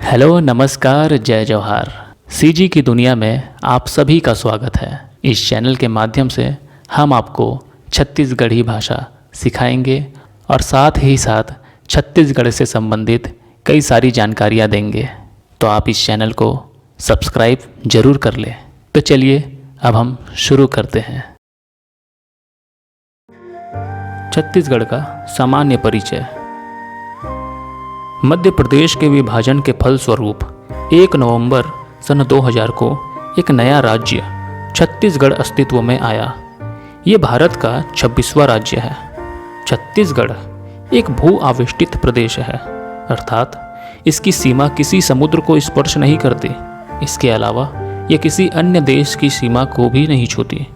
Hello, नमस्कार, जय Jawahar. CG की दुनिया में आप सभी का स्वागत है। इस चैनल के माध्यम से हम आपको छत्तीसगढ़ी भाषा सिखाएंगे और साथ ही साथ छत्तीसगढ़ से संबंधित कई सारी जानकारियाँ देंगे। तो आप इस चैनल को सब्सक्राइब जरूर कर लें। तो चलिए अब हम शुरू करते हैं। छत्तीसगढ़ का सामान्य परिचय। मध्य प्रदेश के विभाजन के फलस्वरूप 1 नवंबर सन 2000 को एक नया राज्य छत्तीसगढ़ अस्तित्व में आया। ये भारत का 26वां राज्य है। छत्तीसगढ़ एक भू आविष्टित प्रदेश है, अर्थात इसकी सीमा किसी समुद्र को स्पर्श नहीं करती। इसके अलावा यह किसी अन्य देश की सीमा को भी नहीं छूती।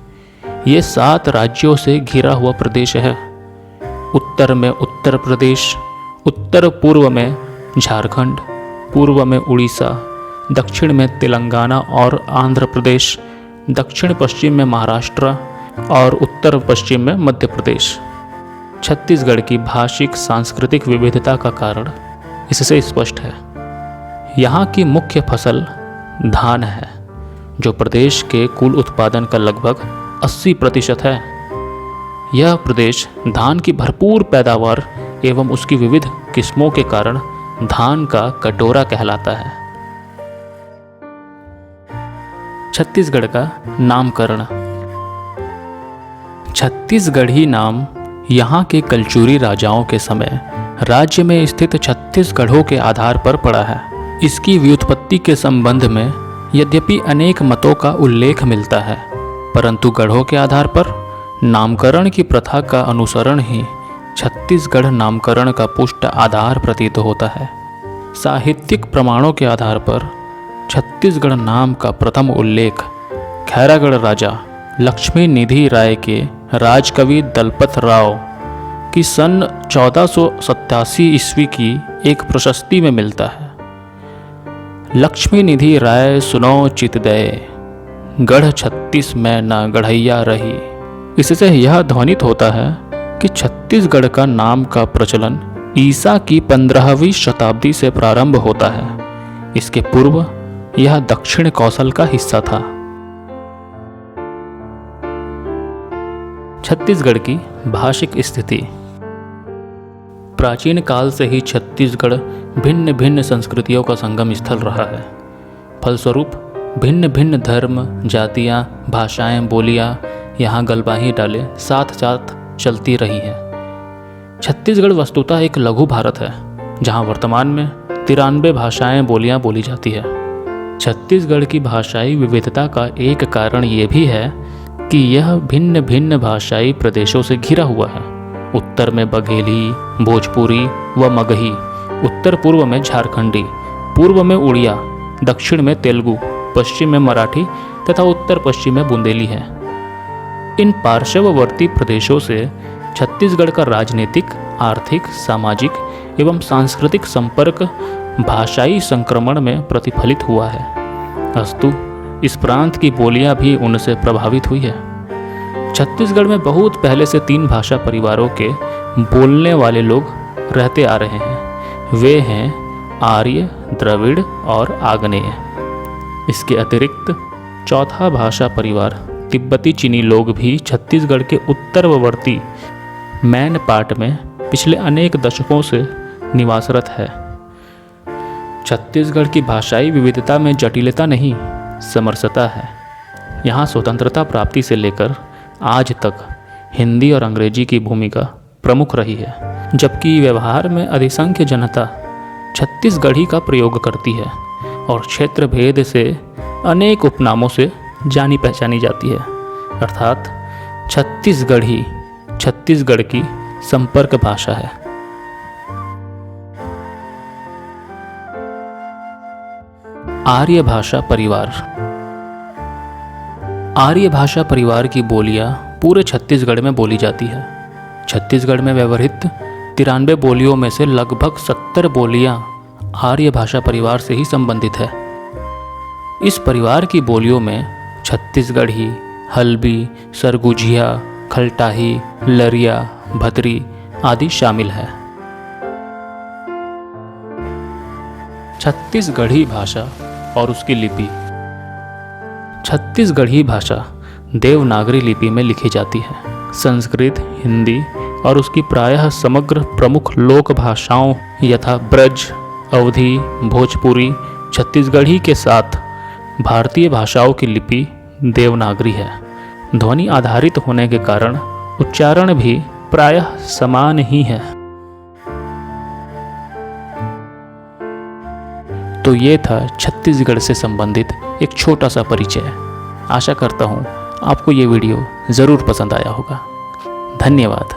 ये 7 राज्यों से घिरा हुआ प्रदेश है। उत्तर में उत्तर प्रदेश, उत्तर पूर्व में झारखंड, पूर्व में उड़ीसा, दक्षिण में तेलंगाना और आंध्र प्रदेश, दक्षिण पश्चिम में महाराष्ट्र और उत्तर पश्चिम में मध्य प्रदेश। छत्तीसगढ़ की भाषिक सांस्कृतिक विविधता का कारण इससे स्पष्ट है। यहाँ की मुख्य फसल धान है, जो प्रदेश के कुल उत्पादन का लगभग 80% है। यह प्रदेश धान की भरपूर पैदावार एवं उसकी विविध किस्मों के कारण धान का कटोरा कहलाता है। छत्तीसगढ़ का नामकरण। छत्तीसगढ़ी नाम यहाँ के कलचुरी राजाओं के समय राज्य में स्थित छत्तीसगढ़ों के आधार पर पड़ा है। इसकी व्युत्पत्ति के संबंध में यद्यपि अनेक मतों का उल्लेख मिलता है, परंतु गढ़ों के आधार पर नामकरण की प्रथा का अनुसरण ही छत्तीसगढ़ नामकरण का पुष्ट आधार प्रतीत होता है। साहित्यिक प्रमाणों के आधार पर छत्तीसगढ़ नाम का प्रथम उल्लेख खैरागढ़ राजा लक्ष्मी निधि राय के राजकवि दलपत राव की सन 1487 ईस्वी की एक प्रशस्ति में मिलता है। लक्ष्मी निधि राय सुनो चित दये, गढ़ छत्तीस में न गढ़ैया रही। इससे यह ध्वनित होता है कि छत्तीसगढ़ का नाम का प्रचलन ईसा की 15वीं शताब्दी से प्रारंभ होता है। इसके पूर्व यह दक्षिण कौशल का हिस्सा था। छत्तीसगढ़ की भाषिक स्थिति। प्राचीन काल से ही छत्तीसगढ़ भिन्न भिन्न संस्कृतियों का संगम स्थल रहा है। फलस्वरूप भिन्न भिन्न धर्म, जातियाँ, भाषाएं, बोलियाँ यहाँ गलबाही डाले साथ साथ चलती रही है। छत्तीसगढ़ वस्तुतः एक लघु भारत है, जहाँ वर्तमान में 93 भाषाएं बोलियाँ बोली जाती है। छत्तीसगढ़ की भाषाई विविधता का एक कारण ये भी है कि यह भिन्न भिन्न भाषाई प्रदेशों से घिरा हुआ है। उत्तर में बघेली, भोजपुरी व मगही, उत्तर पूर्व में झारखंडी, पूर्व में उड़िया, दक्षिण में तेलुगु, पश्चिम में मराठी तथा उत्तर पश्चिम में बुंदेली है। इन पार्श्ववर्ती प्रदेशों से छत्तीसगढ़ का राजनीतिक, आर्थिक, सामाजिक एवं सांस्कृतिक संपर्क भाषाई संक्रमण में प्रतिफलित हुआ है। अस्तु इस प्रांत की बोलियां भी उनसे प्रभावित हुई है। छत्तीसगढ़ में बहुत पहले से 3 भाषा परिवारों के बोलने वाले लोग रहते आ रहे हैं। वे हैं आर्य, द्रविड़ और आग्नेय। इसके अतिरिक्त चौथा भाषा परिवार तिब्बती चीनी लोग भी छत्तीसगढ़ के उत्तरवर्ती मैन पाट में पिछले अनेक दशकों से निवासरत है। छत्तीसगढ़ की भाषाई विविधता में जटिलता नहीं, समरसता है। यहाँ स्वतंत्रता प्राप्ति से लेकर आज तक हिंदी और अंग्रेजी की भूमिका प्रमुख रही है, जबकि व्यवहार में अधिसंख्य जनता छत्तीसगढ़ी का प्रयोग करती है और क्षेत्र भेद से अनेक उपनामों से जानी पहचानी जाती है। अर्थात छत्तीसगढ़ी छत्तीसगढ़ की संपर्क भाषा है। आर्य भाषा परिवार। आर्य भाषा परिवार की बोलियां पूरे छत्तीसगढ़ में बोली जाती है। छत्तीसगढ़ में व्यवहृत 93 बोलियों में से लगभग 70 बोलियां आर्य भाषा परिवार से ही संबंधित है। इस परिवार की बोलियों में छत्तीसगढ़ी, हल्बी, सरगुजिया, खलटाही, लरिया, भतरी आदि शामिल है। छत्तीसगढ़ी भाषा और उसकी लिपि। छत्तीसगढ़ी भाषा देवनागरी लिपि में लिखी जाती है। संस्कृत, हिंदी और उसकी प्रायः समग्र प्रमुख लोक भाषाओं यथा ब्रज, अवधी, भोजपुरी, छत्तीसगढ़ी के साथ भारतीय भाषाओं की लिपि देवनागरी है। ध्वनि आधारित होने के कारण उच्चारण भी प्रायः समान ही है। तो ये था छत्तीसगढ़ से संबंधित एक छोटा सा परिचय। आशा करता हूँ आपको ये वीडियो ज़रूर पसंद आया होगा। धन्यवाद।